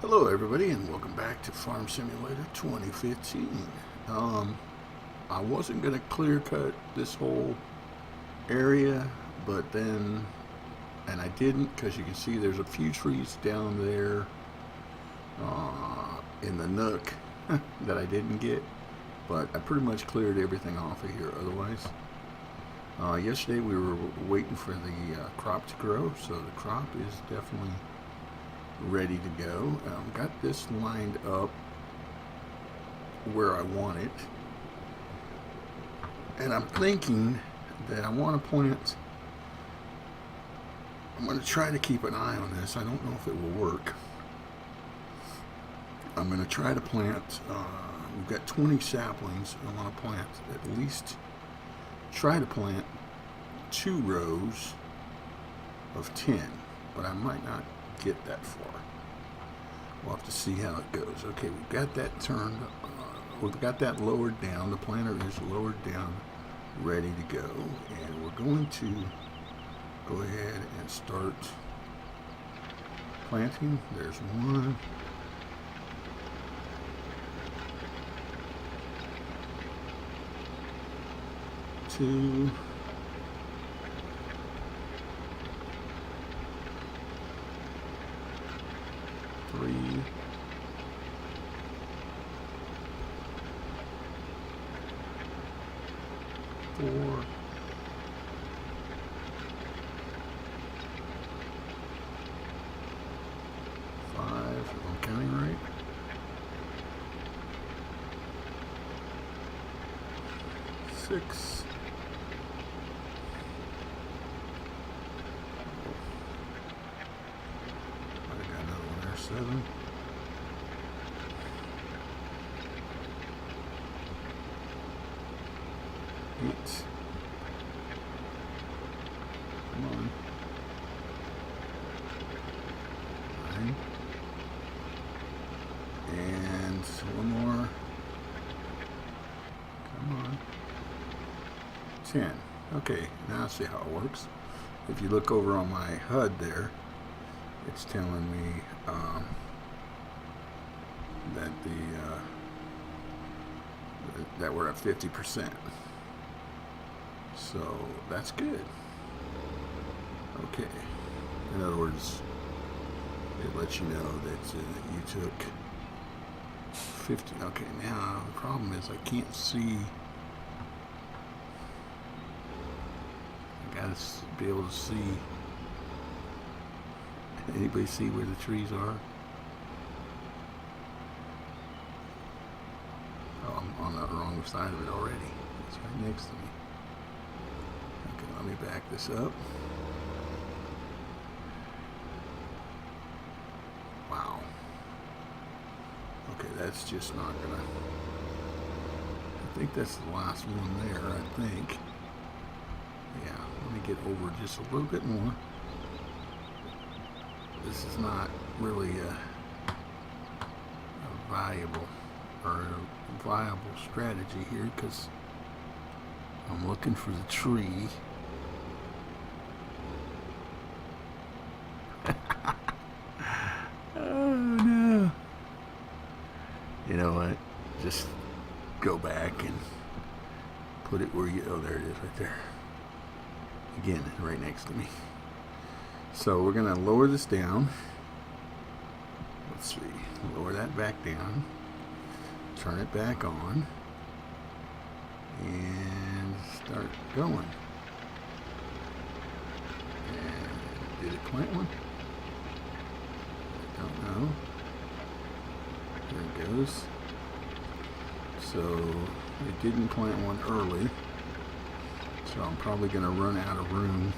Hello everybody and welcome back to Farm Simulator 2015. I wasn't going to clear cut this whole area, but then, and I didn't, because you can see there's a few trees down there in the nook that I didn't get, but I pretty much cleared everything off of here otherwise. Yesterday we were waiting for the crop to grow, so the crop is definitely ready to go. Got this lined up where I want it, and I'm thinking that I want to plant. I'm going to try to keep an eye on this. I don't know if it will work. I'm going to try to plant, we've got 20 saplings. I want to plant at least, try to plant 2 rows of 10, but I might not get that far. We'll have to see how it goes. Okay, we've got that turned, we've got that lowered down. The planter is lowered down, ready to go, and we're going to go ahead and start planting. There's 1, 2, 3, 4, 5, if I'm counting right, 6, I got another one there, 7, 8, come on, 9, and 1 more, come on, 10. Okay, now I see how it works. If you look over on my HUD there, it's telling me that that we're at 50%. So that's good. Okay. In other words, it lets you know that you took 50. Okay, now the problem is I can't see. I gotta be able to see. Anybody see where the trees are? Oh, I'm on the wrong side of it already. It's right next to me. Okay, let me back this up. Wow. Okay, that's just not gonna. I think that's the last one there, I think. Yeah, let me get over just a little bit more. This is not really a viable strategy here, because I'm looking for the tree. Oh no. You know what? Just go back and put it where you, oh, there it is right there. Again, right next to me. So we're going to lower this down. Let's see. Lower that back down. Turn it back on. And start going. And did it plant one? I don't know. There it goes. So it didn't plant one early. So I'm probably going to run out of room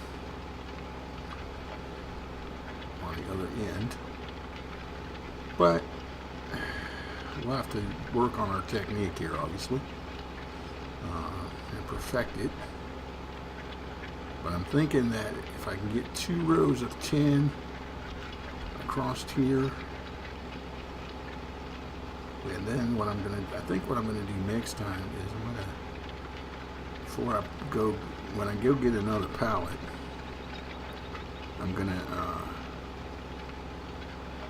on the other end. But we'll have to work on our technique here, obviously, and perfect it. But I'm thinking that if I can get 2 rows of 10 across here, and then what I think what I'm gonna do next time is when I go get another pallet, I'm gonna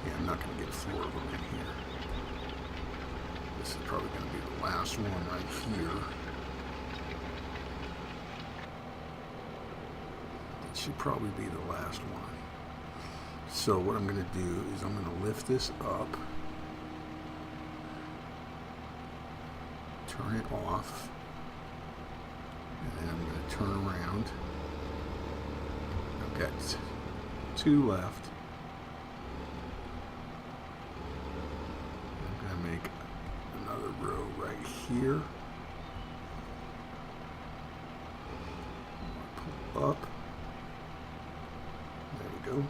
Yeah, I'm not going to get 4 of them in here. This is probably going to be the last one right here. It should probably be the last one. So what I'm going to do is I'm going to lift this up, turn it off, and then I'm going to turn around. I've got 2 left. I'm going to make another row right here. Pull up. There we go.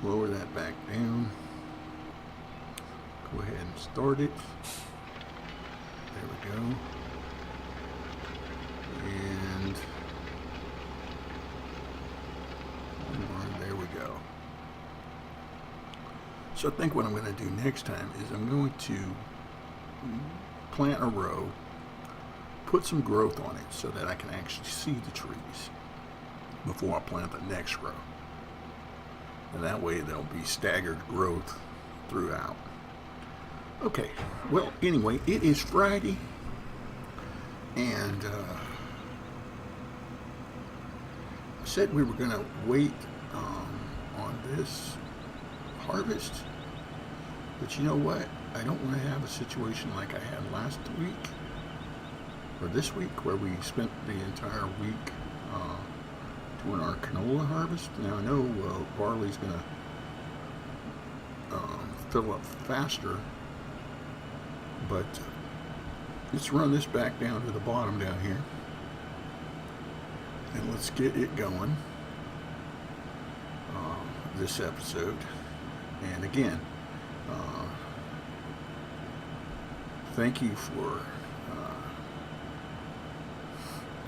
Lower that back down. Go ahead and start it. There we go. And one more. There we go. So I think what I'm going to do next time is I'm going to plant a row, put some growth on it so that I can actually see the trees before I plant the next row. And that way there'll be staggered growth throughout. Okay, well, anyway, it is Friday, and I said we were going to wait on this harvest, but you know what? I don't want to have a situation like I had last week, or this week, where we spent the entire week doing our canola harvest. Now I know barley's going to fill up faster, but let's run this back down to the bottom down here, and let's get it going this episode. And again, thank you for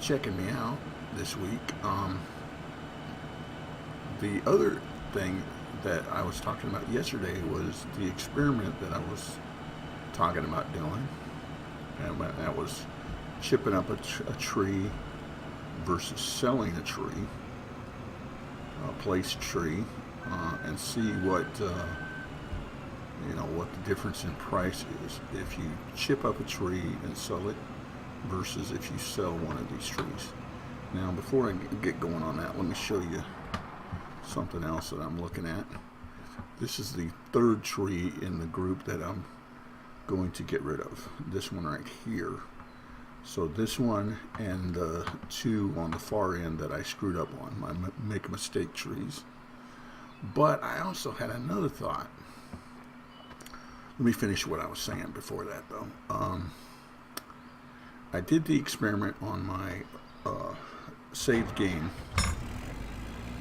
checking me out this week. The other thing that I was talking about yesterday was the experiment that I was talking about doing, and that was chipping up a tree versus selling a tree, a place tree, and see what what the difference in price is if you chip up a tree and sell it versus if you sell one of these trees. Now, before I get going on that, let me show you something else that I'm looking at. This is the 3rd tree in the group that I'm going to get rid of. This one right here. So this one and the 2 on the far end that I screwed up on, my make a mistake trees. But I also had another thought. Let me finish what I was saying before that, though. I did the experiment on my saved game,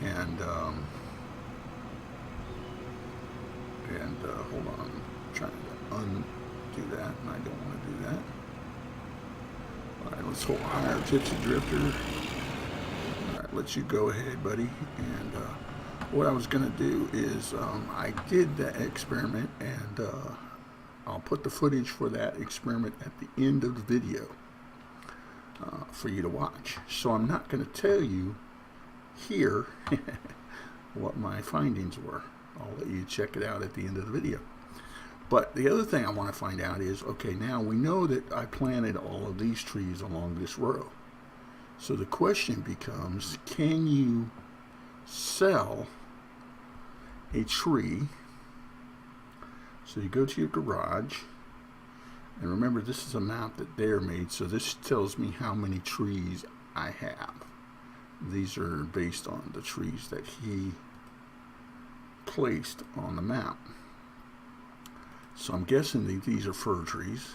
and hold on, I'm trying to undo that, and I don't want to do that. All right, let's hold higher, Tipsy Drifter. All right, let you go ahead, buddy. And what I was going to do is I did that experiment, and I'll put the footage for that experiment at the end of the video for you to watch. So I'm not going to tell you here what my findings were. I'll let you check it out at the end of the video. But the other thing I want to find out is, okay, now we know that I planted all of these trees along this row. So the question becomes, can you sell a tree? So you go to your garage, and remember, this is a map that they're made, so this tells me how many trees I have. These are based on the trees that he placed on the map. So I'm guessing that these are fir trees.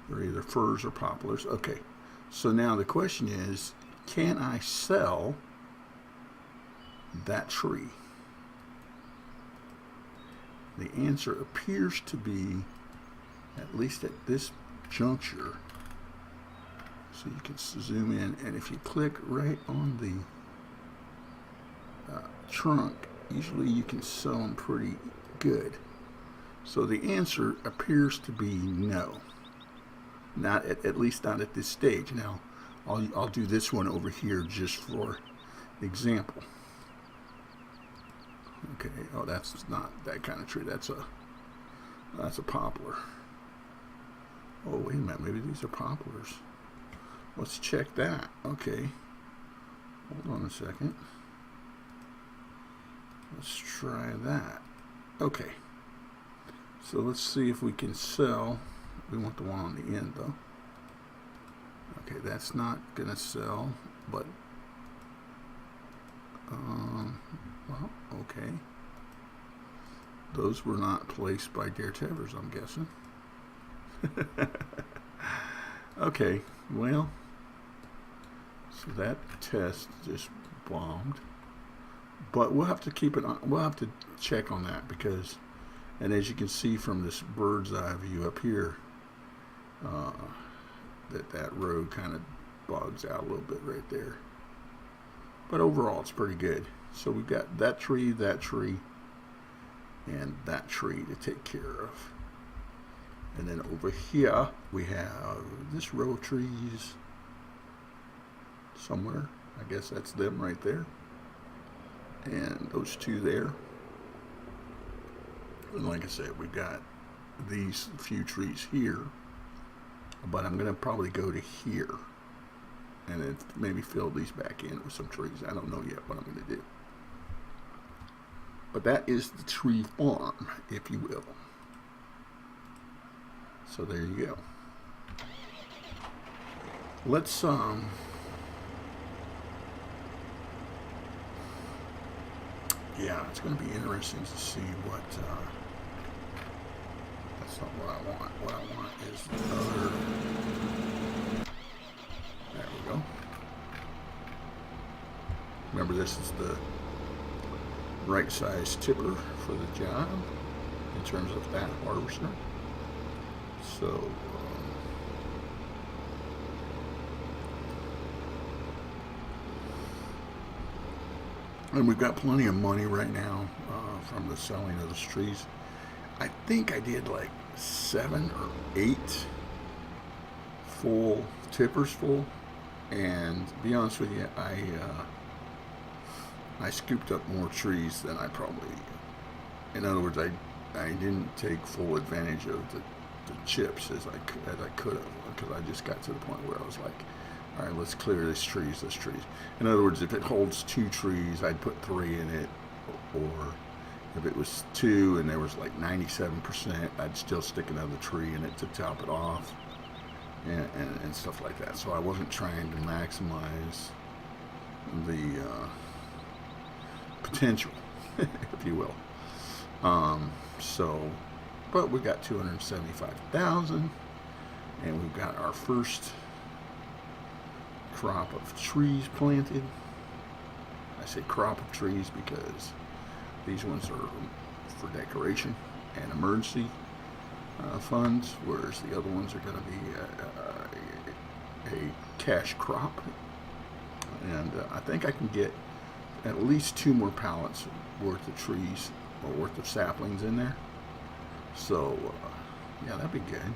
They're either firs or poplars. Okay, so now the question is, can I sell that tree? The answer appears to be, at least at this juncture, so you can zoom in, and if you click right on the trunk, usually you can sell them pretty good. So the answer appears to be no. Not at least not at this stage. Now, I'll do this one over here just for example. Okay. Oh, that's not that kind of tree. That's a poplar. Oh, wait a minute. Maybe these are poplars. Let's check that. Okay. Hold on a second. Let's try that. Okay. So let's see if we can sell. We want the one on the end, though. Okay, that's not going to sell, but well, okay. Those were not placed by Daretebbers, I'm guessing. Okay, well, so that test just bombed. But we'll have to keep it on. We'll have to check on that because, and as you can see from this bird's eye view up here, that road kind of bogs out a little bit right there. But overall, it's pretty good. So we've got that tree, and that tree to take care of. And then over here, we have this row of trees somewhere. I guess that's them right there. And those two there. And like I said, we got these few trees here. But I'm going to probably go to here. And then maybe fill these back in with some trees. I don't know yet what I'm going to do. But that is the tree farm, if you will. So there you go. Let's yeah, it's going to be interesting to see what that's not what I want. What I want is the other. There we go. Remember, this is the right size tipper for the job in terms of that harvester. So and we've got plenty of money right now from the selling of those trees. I think I did like 7 or 8 full tippers full, and to be honest with you, I scooped up more trees than I probably. In other words, I didn't take full advantage of the chips as I could have, because I just got to the point where I was like, all right, let's clear this trees. In other words, if it holds 2 trees, I'd put 3 in it, or if it was 2 and there was like 97%, I'd still stick another tree in it to top it off, and stuff like that. So I wasn't trying to maximize the potential, if you will. But we got 275,000, and we've got our first crop of trees planted. I say crop of trees because these ones are for decoration and emergency funds, whereas the other ones are going to be a cash crop. And I think I can get at least 2 more pallets worth of trees or worth of saplings in there. So yeah, that'd be good.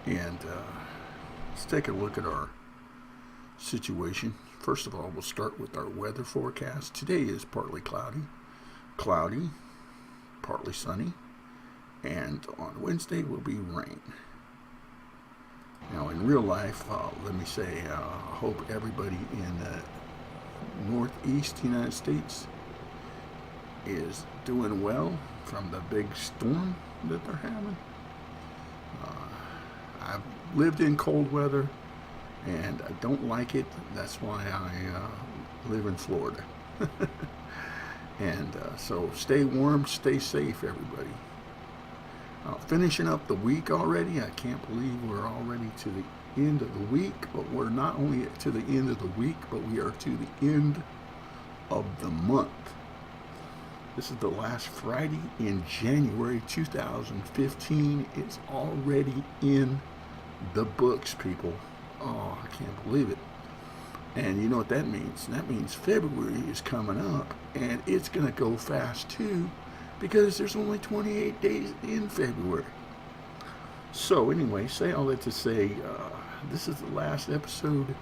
And let's take a look at our situation. First of all, we'll start with our weather forecast. Today is partly cloudy, partly sunny, and on Wednesday will be rain. Now, in real life, let me say, I hope everybody in the northeast United States is doing well from the big storm that they're having. I've lived in cold weather, and I don't like it. That's why I live in Florida. And so stay warm, stay safe, everybody. Finishing up the week already. I can't believe we're already to the end of the week, but we're not only to the end of the week, but we are to the end of the month. This is the last Friday in January 2015. It's already in the books, people. Oh, I can't believe it. And you know what that means? That means February is coming up, and it's going to go fast too, because there's only 28 days in February. So anyway, say all that to say, this is the last episode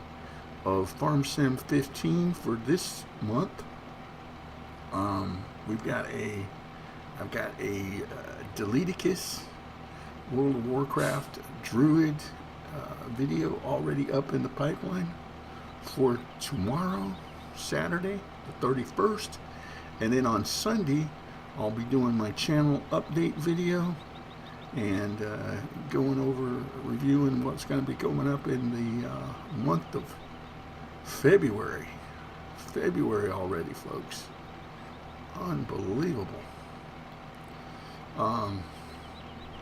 of FarmSim15 for this month. I've got a Deleticus World of Warcraft Druid video already up in the pipeline for tomorrow, Saturday, the 31st. And then on Sunday, I'll be doing my channel update video and going over, reviewing what's going to be coming up in the month of February. February already, folks. Unbelievable.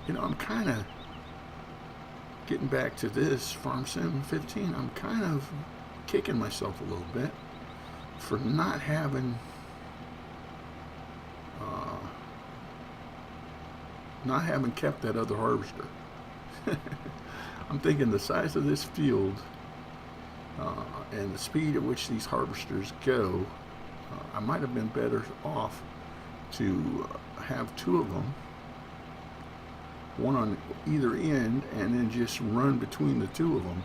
You know, I'm kind of getting back to this FarmSim15. I'm kind of kicking myself a little bit for not having kept that other harvester. I'm thinking the size of this field and the speed at which these harvesters go, I might have been better off to have two of them, one on either end, and then just run between the two of them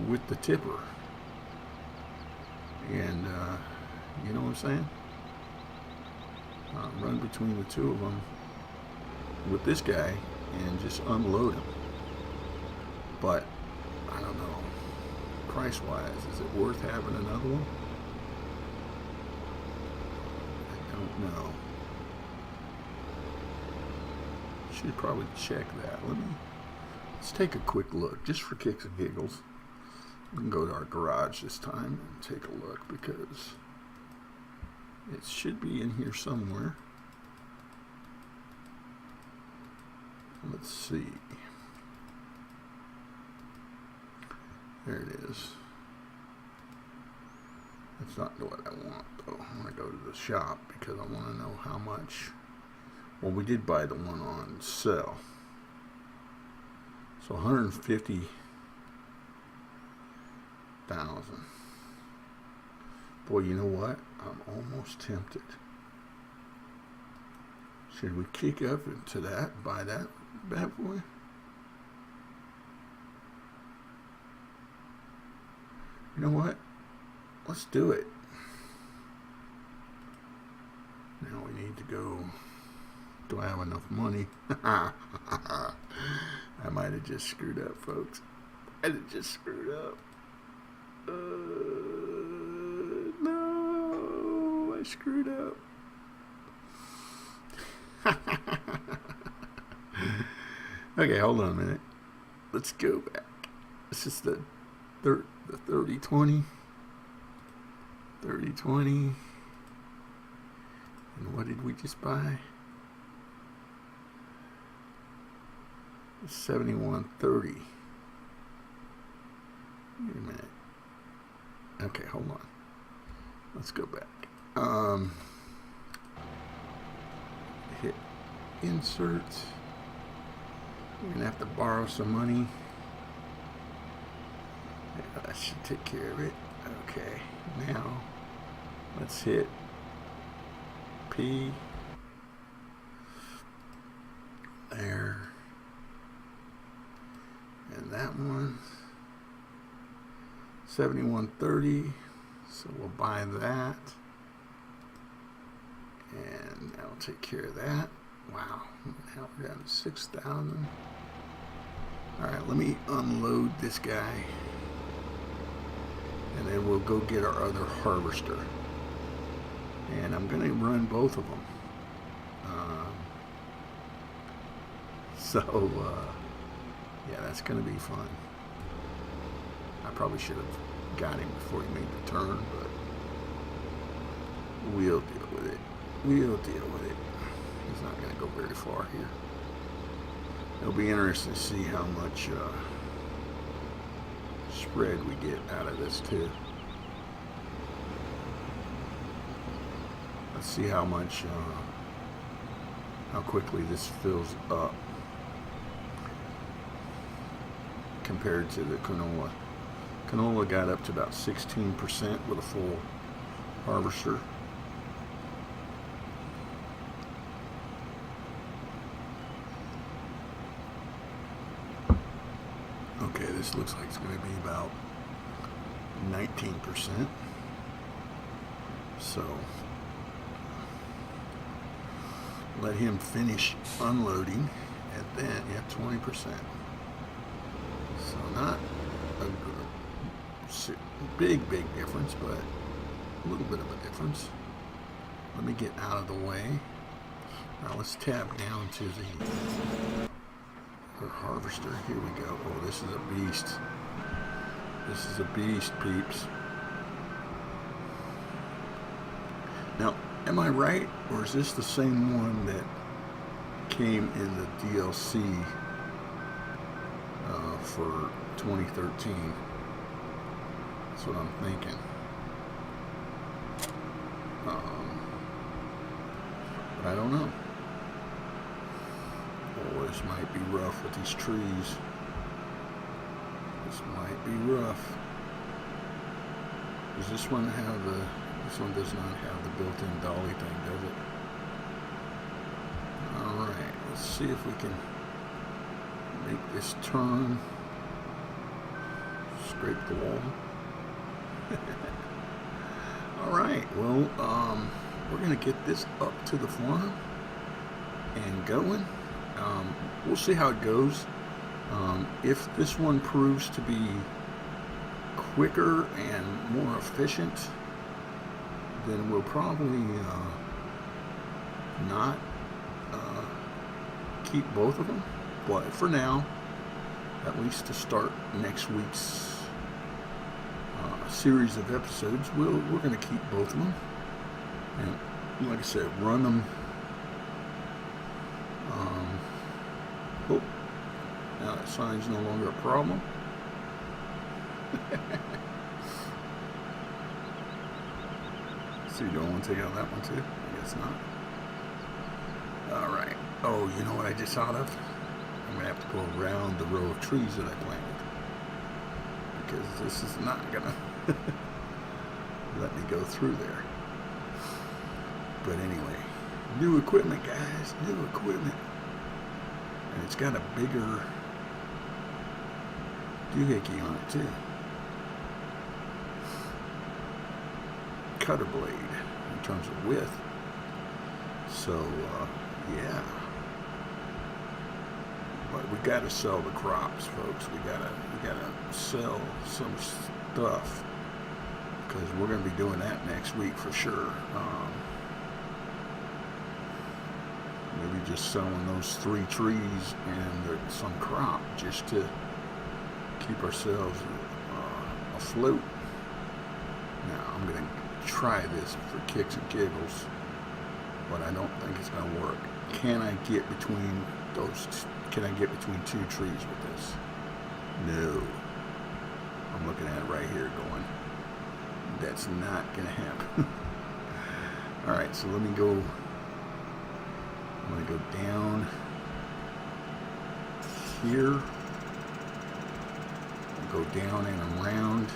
with the tipper. And you know what I'm saying? Run between the two of them with this guy and just unload him. But I don't know, price wise, is it worth having another one? I don't know. Should probably check that. Let's take a quick look, just for kicks and giggles. We can go to our garage this time and take a look, because it should be in here somewhere. Let's see. There it is. That's not what I want, though. I want to go to the shop because I want to know how much. Well, we did buy the one on sale. So 150,000. Boy, you know what? I'm almost tempted. Should we kick up into that, buy that bad boy? You know what? Let's do it. Now we need to go. Do I have enough money? I might have just screwed up, folks. I might have just screwed up. No, I screwed up. Okay, hold on a minute. Let's go back. This is the 30-20. 30-20. And what did we just buy? 71.30. Wait a minute. Okay, hold on. Let's go back. Hit insert. We're gonna have to borrow some money. Yeah, that should take care of it. Okay, now let's hit P. There. And that one, 71.30. So we'll buy that. And that'll take care of that. Wow. Now we're down to 6,000. Alright, let me unload this guy. And then we'll go get our other harvester. And I'm going to run both of them. Yeah, that's going to be fun. I probably should have got him before he made the turn, but we'll deal with it. We'll deal with it. He's not going to go very far here. It'll be interesting to see how much spread we get out of this too. Let's see how much, how quickly this fills up compared to the canola. Canola got up to about 16% with a full harvester. Okay, this looks like it's going to be about 19%. So let him finish unloading, and then, yeah, 20%. So not a big difference, but a little bit of a difference. Let me get out of the way. Now let's tap down to the harvester. Here we go. Oh, this is a beast. This is a beast, peeps. Now, am I right, or is this the same one that came in the DLC for 2013? That's what I'm thinking. But I don't know. Oh, this might be rough with these trees. This might be rough. Does this one have the... This one does not have the built-in dolly thing, does it? Alright, let's see if we can make this turn. Scrape the wall. Alright, well, we're going to get this up to the farm and going. We'll see how it goes. If this one proves to be quicker and more efficient, then we'll probably not keep both of them. But for now, at least to start next week's series of episodes, we're going to keep both of them. And like I said, run them. Oh, now that sign's no longer a problem. So you don't want to take out that one too? I guess not. Alright. Oh, you know what I just thought of? I'm going to have to go around the row of trees that I planted. Because this is not going to let me go through there. But anyway, new equipment, guys. New equipment. And it's got a bigger doohickey on it too. Cutter blade in terms of width. So yeah, but we got to sell the crops, folks. We gotta sell some stuff, because we're gonna be doing that next week for sure. Maybe just selling those 3 trees and some crop just to keep ourselves afloat. Now I'm gonna try this for kicks and giggles, but I don't think it's going to work. Can I get between those? Can I get between 2 trees with this? No. I'm looking at it right here going, that's not going to happen. Alright, so let me go. I'm going to go down here. Go down and around.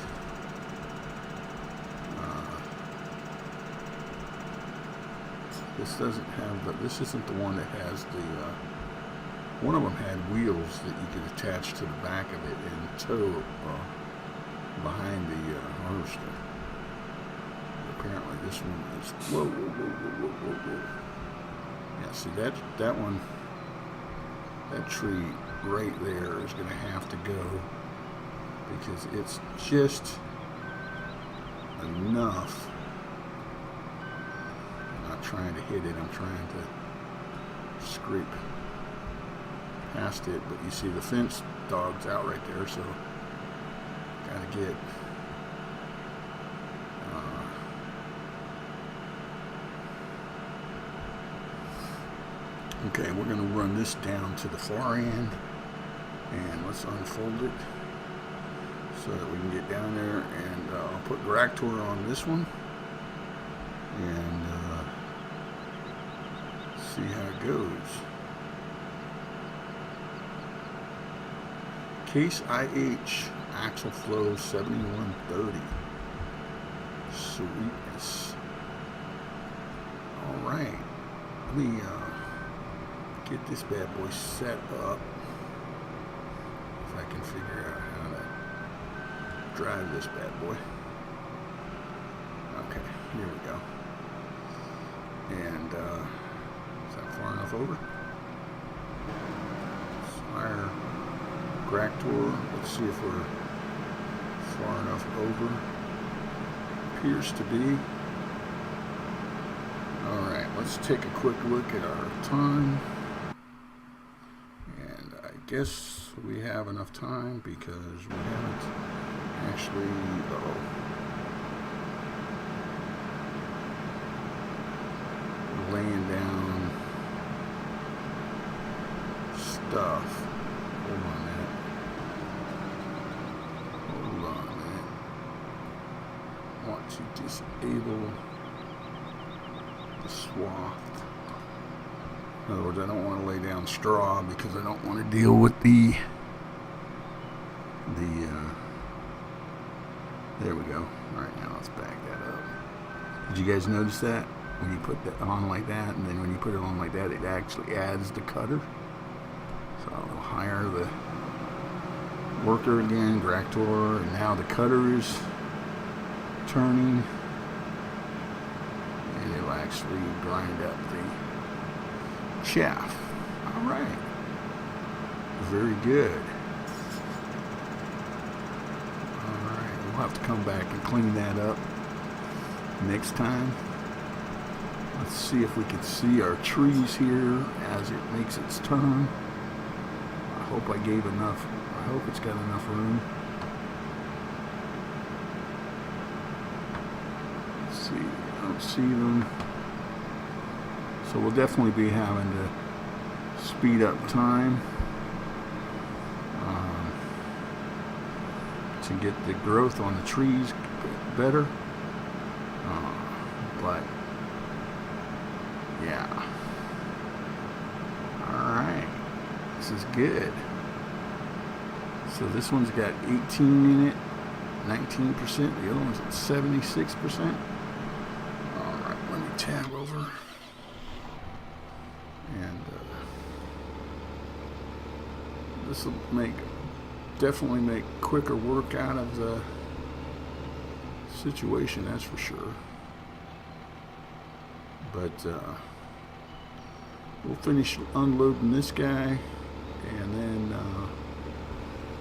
This doesn't have, but this isn't the one that has the, one of them had wheels that you could attach to the back of it and tow behind the harvester. Apparently this one is, whoa. Yeah, see that one, that tree right there is going to have to go, because it's just enough. Trying to hit it, I'm trying to scrape past it, but you see the fence dog's out right there, so gotta get okay, we're gonna run this down to the far end, and let's unfold it so that we can get down there, and I'll put Gractor on this one and see how it goes. Case IH axle flow 7130. Sweetness. Alright. Let me get this bad boy set up. If I can figure out how to drive this bad boy. Okay, here we go. And Is that far enough over? Fire Gractor. Let's see if we're far enough over. Appears to be. Alright, let's take a quick look at our time. And I guess we have enough time because we haven't actually, laying down stuff. Hold on a minute. Hold on a minute. I want to disable the swath. In other words, I don't want to lay down straw because I don't want to deal with the there we go. Alright, now let's back that up. Did you guys notice that? When you put that on like that, and then when you put it on like that, it actually adds the cutter. So I'll hire the worker again, Gractor, and now the cutter is turning, and it'll actually grind up the chaff. Alright. Very good. Alright, we'll have to come back and clean that up next time. Let's see if we can see our trees here as it makes its turn. I hope I gave enough. I hope it's got enough room. Let's see. I don't see them. So we'll definitely be having to speed up time to get the growth on the trees better. But yeah. Alright. This is good. So this one's got 18 in it, 19%. The other one's at 76%. Alright, let me tab over. And this will definitely make quicker work out of the situation, that's for sure. But we'll finish unloading this guy, and then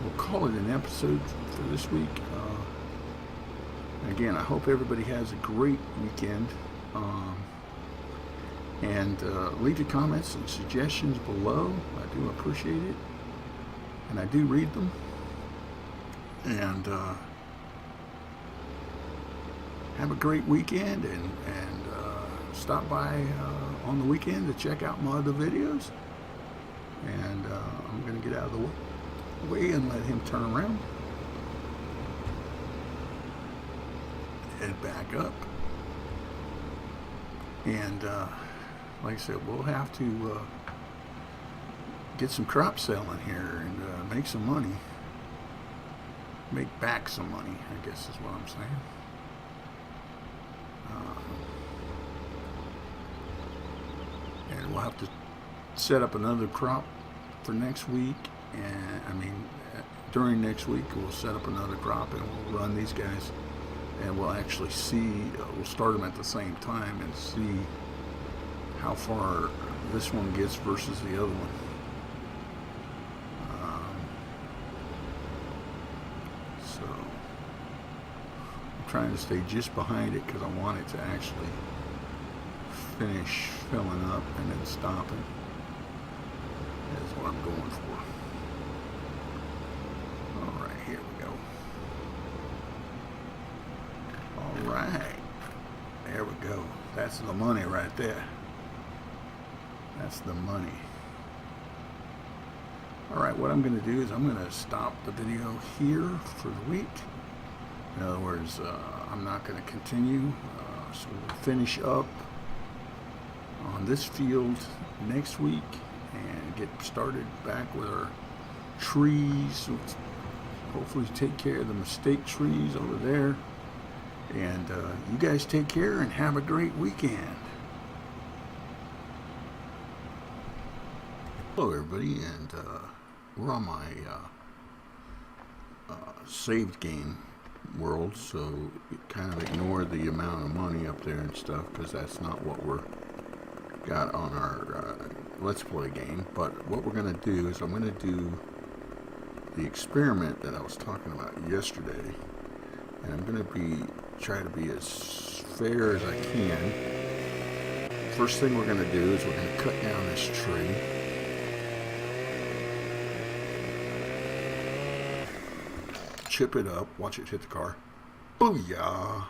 we'll call it an episode for this week. Again, I hope everybody has a great weekend. And leave your comments and suggestions below. I do appreciate it, and I do read them. And have a great weekend, and stop by on the weekend to check out my other videos. And I'm going to get out of the way and let him turn around. Head back up. And like I said, we'll have to get some crop selling here and make some money. Make back some money, I guess is what I'm saying. And we'll have to set up another crop for next week. And I mean, during next week, we'll set up another crop and we'll run these guys. And we'll actually see, we'll start them at the same time and see how far this one gets versus the other one. So I'm trying to stay just behind it because I want it to actually finish filling up and then stopping. That's what I'm going for. All right, here we go. All right, there we go. That's the money right there. That's the money. Alright, what I'm going to do is I'm going to stop the video here for the week. In other words, I'm not going to continue. So we'll finish up on this field next week and get started back with our trees. Hopefully take care of the mistake trees over there. And you guys take care and have a great weekend. Hello everybody, and we're on my saved game world, so kind of ignore the amount of money up there and stuff, because that's not what we're got on our Let's Play game. But what we're going to do is I'm going to do the experiment that I was talking about yesterday, and I'm going to try to be as fair as I can. First thing we're going to do is we're going to cut down this tree. Chip it up. Watch it hit the car. Booyah!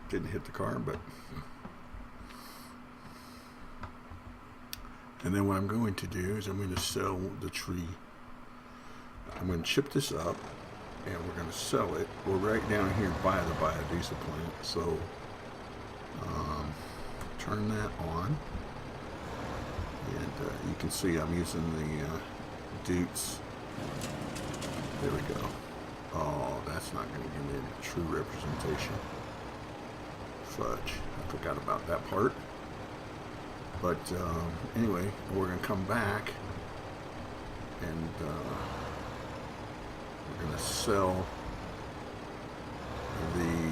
Didn't hit the car, but... And then what I'm going to do is I'm going to sell the tree. I'm going to chip this up, and we're going to sell it. We're right down here by the biodiesel plant, so turn that on. And you can see I'm using the Dutes. There we go. Oh, that's not going to give me a true representation. Fudge. I forgot about that part. But anyway, we're going to come back and we're going to sell the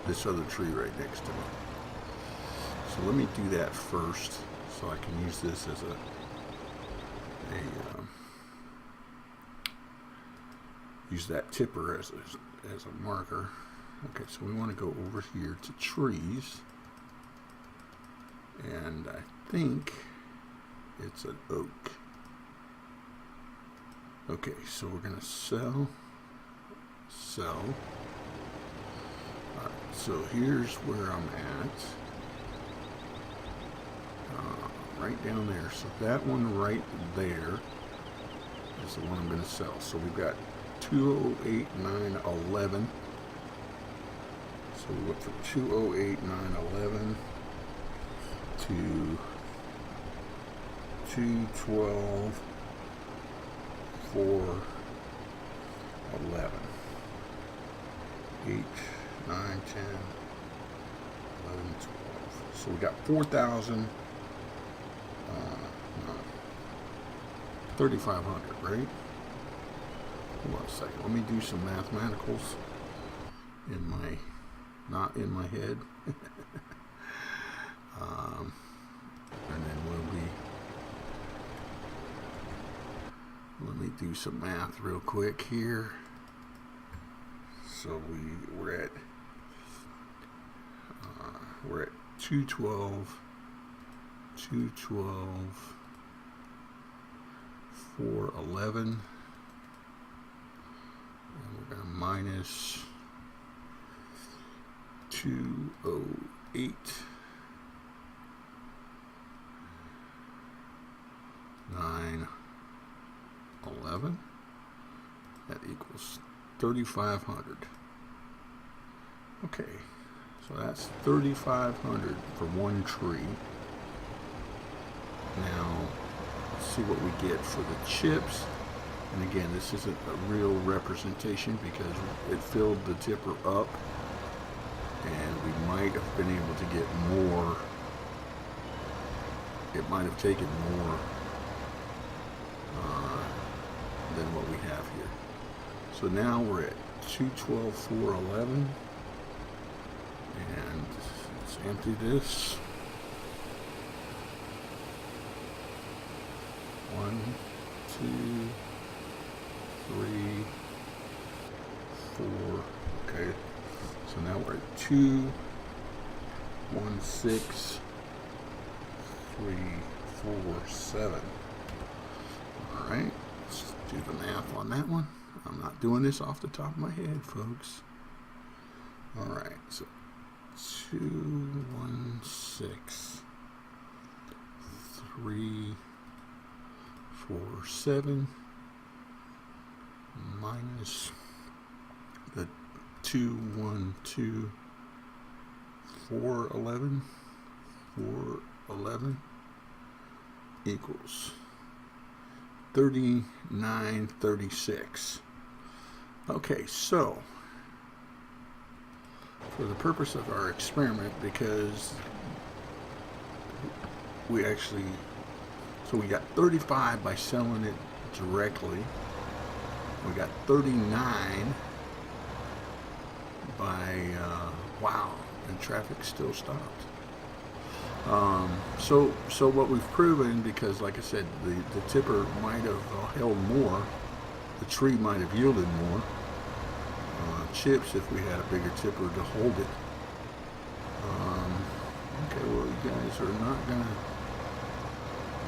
this other tree right next to me. So let me do that first, so I can use this as use that tipper as a marker. Okay, so we want to go over here to trees, and I think it's an oak. Okay, so we're going to sell. Alright, so here's where I'm at. Right down there. So that one right there is the one I'm going to sell. So we've got 208, 9, 11. So we went from 208, 9, 11 to 212, 4, 11. 8, 9, 10, 11, 12. So we got 4,000, 3,500, right? Hold on a second. Let me do some mathematicals not in my head. And then let me do some math real quick here. So we're at 212, 411, and we're going to minus 208, 9, 11. That equals 3,500. Okay, so that's 3,500 for one tree. Now, let's see what we get for the chips. And again, this isn't a real representation because it filled the tipper up, and we might have been able to get more. It might have taken more than what we have here. So now we're at 212, 411, and let's empty this. 1, 2, 3, 4. Okay, so now we're at 2, 1, 6, 3, 4, 7. All right, let's do the math on that one. I'm not doing this off the top of my head, folks. All right, so 2, 1, 6, 3, 4, 7 minus the 2, 1, 2, 4, 11, 4, 11 equals 39.36. Okay, so for the purpose of our experiment, because we actually, so we got 35 by selling it directly. We got 39 by, wow, and traffic still stopped. So what we've proven, because like I said, the tipper might have held more, the tree might have yielded more chips if we had a bigger tipper to hold it. Okay, well, you guys are not gonna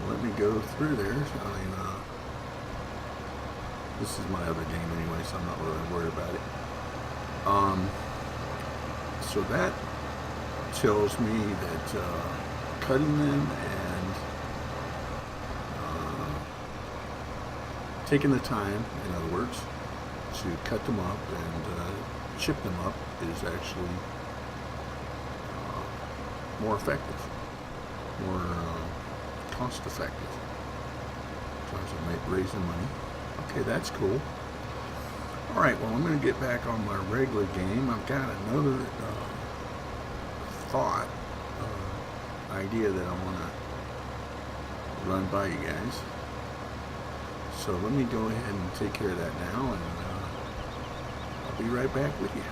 let me go through there. I mean, this is my other game anyway, so I'm not really worried about it. So that tells me that cutting them and taking the time, in other words, to cut them up and chip them up is actually more effective, more cost effective in terms of raising money. Okay, that's cool. Alright, well, I'm going to get back on my regular game. I've got another thought, idea that I want to run by you guys. So let me go ahead and take care of that now, and I'll be right back with you.